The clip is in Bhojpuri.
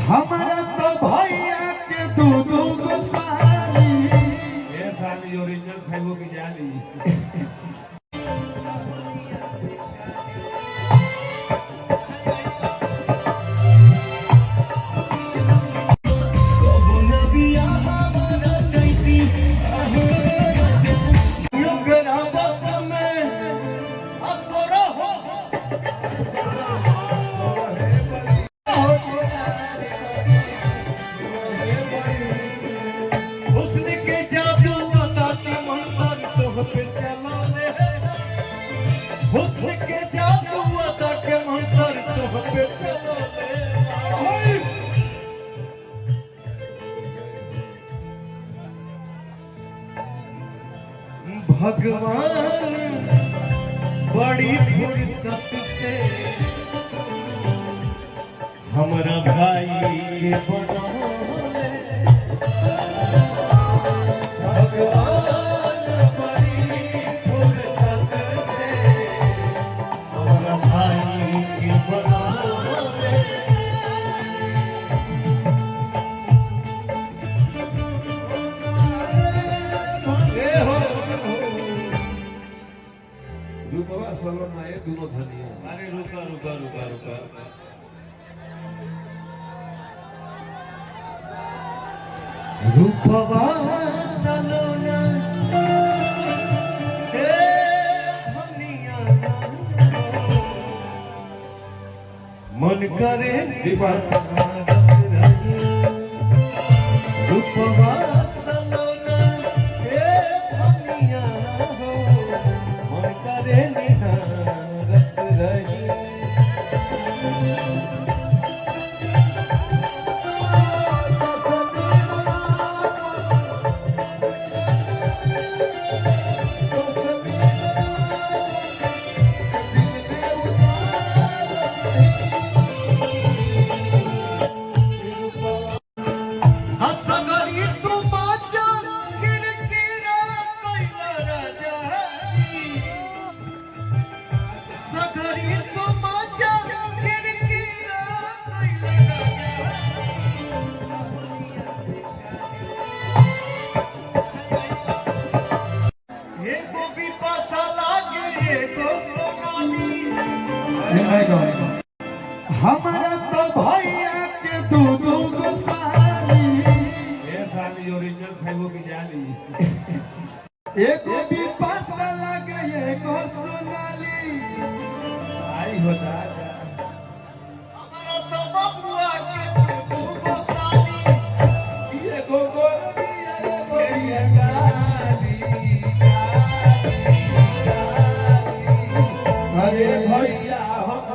हमारा तो भैया के दू गो साली ये साली ओरिजिनल खाइबो की जाली भगवान बड़ी फुर्सत से हमरा भाई के बनौले। भगवान बड़ी फुर्सत से हमरा भाई के बनौले। रूपवा सोलो ना ये दोनों धनिया अरे रुका रुका रुका रुका रूपवा सलोना हे धनिया मन करे रूपवा सलोना हे धनिया मन करे निहारत रही। हमारा तो भैया के दू गो साली ये साली ओरिजिनल खाइबो की जाली एको भी पास लगे एको सोनाली आई होता हमारा तो बबुआ के दू गो साली एको गोरबी एको गाली अरे भैया हम